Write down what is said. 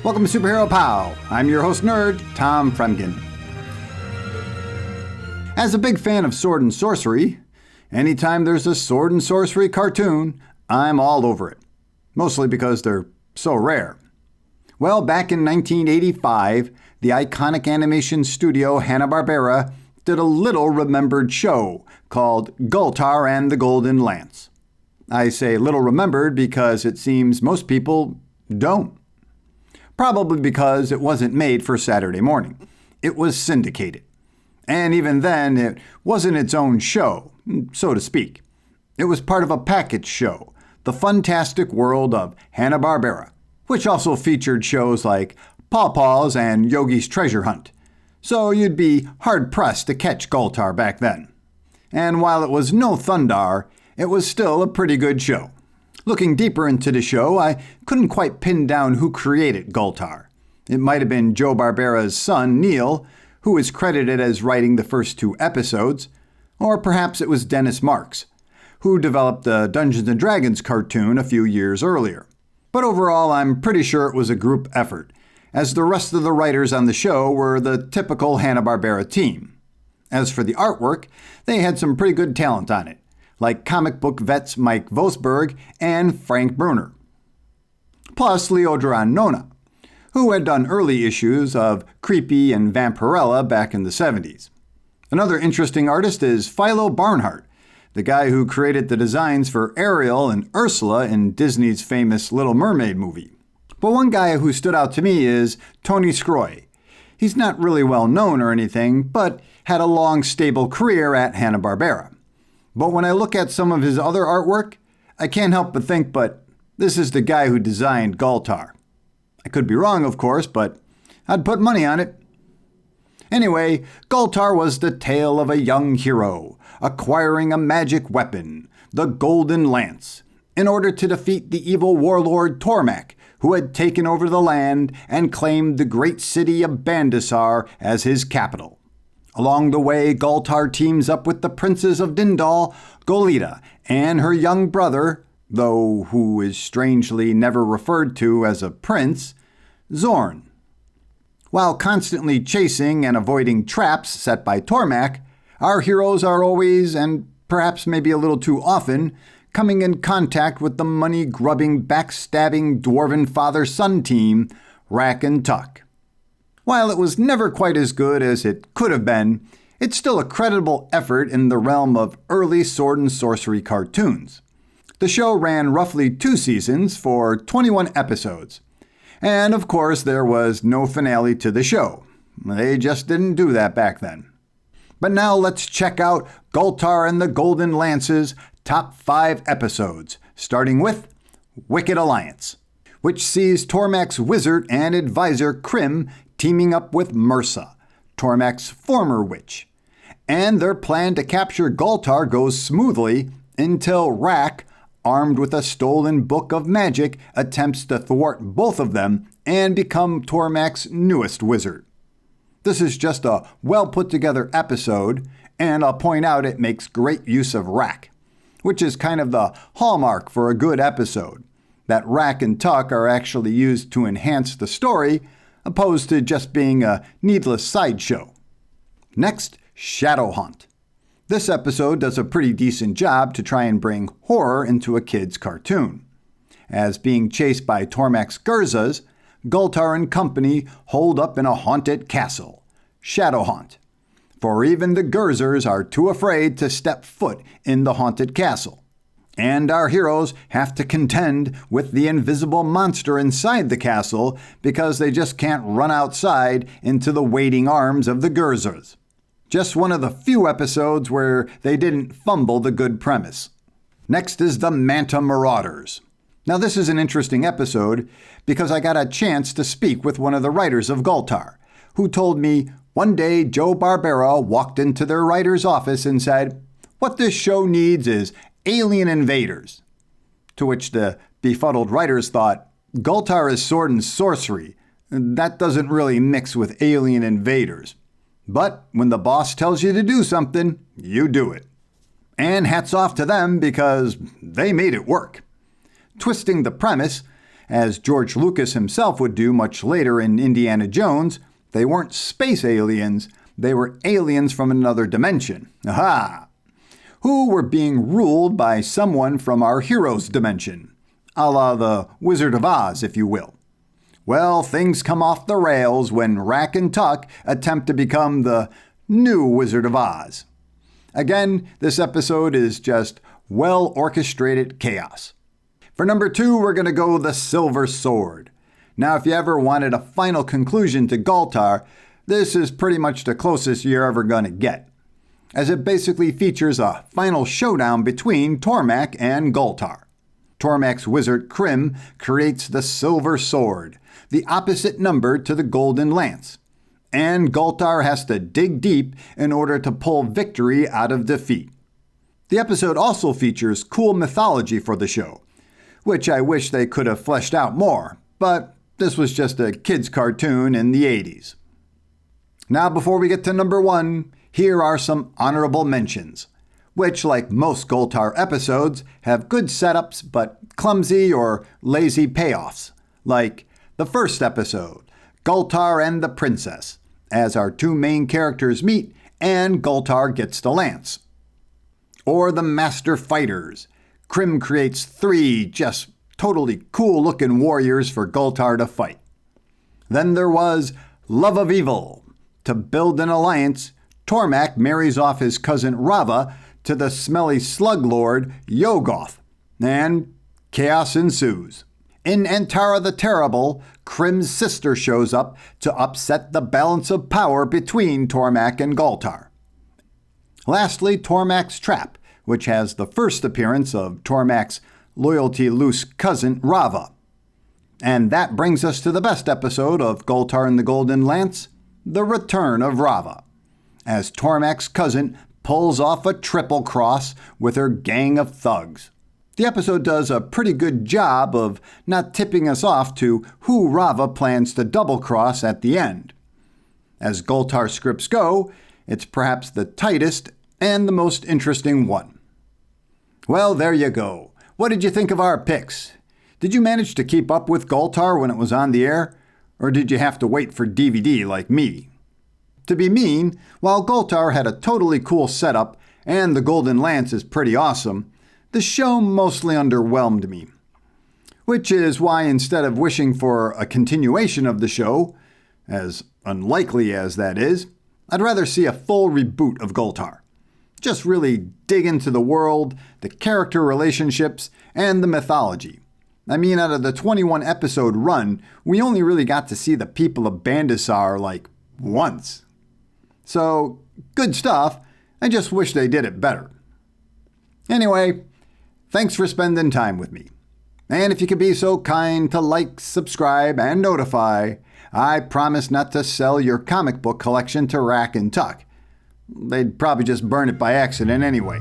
Welcome to Superhero Pow. I'm your host nerd, Tom Fremgen. As a big fan of sword and sorcery, anytime there's a sword and sorcery cartoon, I'm all over it. Mostly because they're so rare. Well, back in 1985, the iconic animation studio Hanna-Barbera did a little remembered show called Galtar and the Golden Lance. I say little remembered because it seems most people don't. Probably because it wasn't made for Saturday morning. It was syndicated. And even then, it wasn't its own show, so to speak. It was part of a package show, The Funtastic World of Hanna-Barbera, which also featured shows like Paw Paws and Yogi's Treasure Hunt. So you'd be hard-pressed to catch Galtar back then. And while it was no Thundar, it was still a pretty good show. Looking deeper into the show, I couldn't quite pin down who created Galtar. It might have been Joe Barbera's son, Neil, who is credited as writing the first 2 episodes, or perhaps it was Dennis Marks, who developed the Dungeons & Dragons cartoon a few years earlier. But overall, I'm pretty sure it was a group effort, as the rest of the writers on the show were the typical Hanna-Barbera team. As for the artwork, they had some pretty good talent on it, like comic book vets Mike Vosberg and Frank Bruner. Plus Leo Duran-Nona, who had done early issues of Creepy and Vampirella back in the 70s. Another interesting artist is Philo Barnhart, the guy who created the designs for Ariel and Ursula in Disney's famous Little Mermaid movie. But one guy who stood out to me is Tony Scroy. He's not really well known or anything, but had a long, stable career at Hanna-Barbera. But when I look at some of his other artwork, I can't help but think, but this is the guy who designed Galtar. I could be wrong, of course, but I'd put money on it. Anyway, Galtar was the tale of a young hero acquiring a magic weapon, the Golden Lance, in order to defeat the evil warlord Tormack, who had taken over the land and claimed the great city of Bandasar as his capital. Along the way, Galtar teams up with the princes of Dindal, Goleeta, and her young brother, though who is strangely never referred to as a prince, Zorn. While constantly chasing and avoiding traps set by Tormack, our heroes are always, and perhaps maybe a little too often, coming in contact with the money-grubbing, backstabbing dwarven father-son team, Rack and Tuck. While it was never quite as good as it could have been, it's still a creditable effort in the realm of early sword and sorcery cartoons. The show ran roughly 2 seasons for 21 episodes. And of course, there was no finale to the show. They just didn't do that back then. But now let's check out Galtar and the Golden Lance's top 5 episodes, starting with Wicked Alliance, which sees Tormack's wizard and advisor Krim teaming up with Myrsa, Tormack's former witch. And their plan to capture Galtar goes smoothly until Rack, armed with a stolen book of magic, attempts to thwart both of them and become Tormack's newest wizard. This is just a well-put-together episode, and I'll point out it makes great use of Rack, which is kind of the hallmark for a good episode, that Rack and Tuck are actually used to enhance the story, opposed to just being a needless sideshow. Next, Shadowhunt. This episode does a pretty decent job to try and bring horror into a kid's cartoon. As being chased by Tormack's Gurzas, Galtar and company hold up in a haunted castle, Shadowhunt. For even the Gurzers are too afraid to step foot in the haunted castle. And our heroes have to contend with the invisible monster inside the castle because they just can't run outside into the waiting arms of the Gurzers. Just one of the few episodes where they didn't fumble the good premise. Next is the Manta Marauders. Now this is an interesting episode because I got a chance to speak with one of the writers of Galtar, who told me one day Joe Barbera walked into their writer's office and said, "What this show needs is alien invaders." To which the befuddled writers thought, Galtar is sword and sorcery. That doesn't really mix with alien invaders. But when the boss tells you to do something, you do it. And hats off to them because they made it work. Twisting the premise As George Lucas himself would do much later in Indiana Jones, they weren't space aliens, they were aliens from another dimension. Aha! Who were being ruled by someone from our hero's dimension. A la the Wizard of Oz, if you will. Well, things come off the rails when Rack and Tuck attempt to become the new Wizard of Oz. Again, this episode is just well-orchestrated chaos. For number 2, we're going to go the Silver Sword. Now, if you ever wanted a final conclusion to Galtar, this is pretty much the closest you're ever going to get, as it basically features a final showdown between Tormack and Galtar. Tormack's wizard Krim creates the Silver Sword, the opposite number to the Golden Lance, and Galtar has to dig deep in order to pull victory out of defeat. The episode also features cool mythology for the show, which I wish they could have fleshed out more, but this was just a kid's cartoon in the 80s. Now, before we get to number 1, here are some honorable mentions, which, like most Galtar episodes, have good setups but clumsy or lazy payoffs, like the first episode, Galtar and the Princess, as our 2 main characters meet and Galtar gets the lance. Or the Master Fighters. Krim creates 3 just totally cool-looking warriors for Galtar to fight. Then there was Love of Evil. To build an alliance, Tormack marries off his cousin Rava to the smelly slug lord Yogoth, and chaos ensues. In Antara the Terrible, Krim's sister shows up to upset the balance of power between Tormack and Galtar. Lastly, Tormack's Trap, which has the first appearance of Tormack's loyalty-loose cousin Rava. And that brings us to the best episode of Galtar and the Golden Lance, The Return of Rava, as Tormack's cousin pulls off a triple cross with her gang of thugs. The episode does a pretty good job of not tipping us off to who Rava plans to double-cross at the end. As Galtar scripts go, it's perhaps the tightest and the most interesting one. Well, there you go. What did you think of our picks? Did you manage to keep up with Galtar when it was on the air? Or did you have to wait for DVD like me? To be mean, while Galtar had a totally cool setup and the Golden Lance is pretty awesome, the show mostly underwhelmed me. Which is why instead of wishing for a continuation of the show, as unlikely as that is, I'd rather see a full reboot of Galtar. Just really dig into the world, the character relationships, and the mythology. I mean, out of the 21 episode run, we only really got to see the people of Bandasar like once. So, good stuff. I just wish they did it better. Anyway, thanks for spending time with me. And if you could be so kind to like, subscribe, and notify, I promise not to sell your comic book collection to Rack and Tuck. They'd probably just burn it by accident anyway.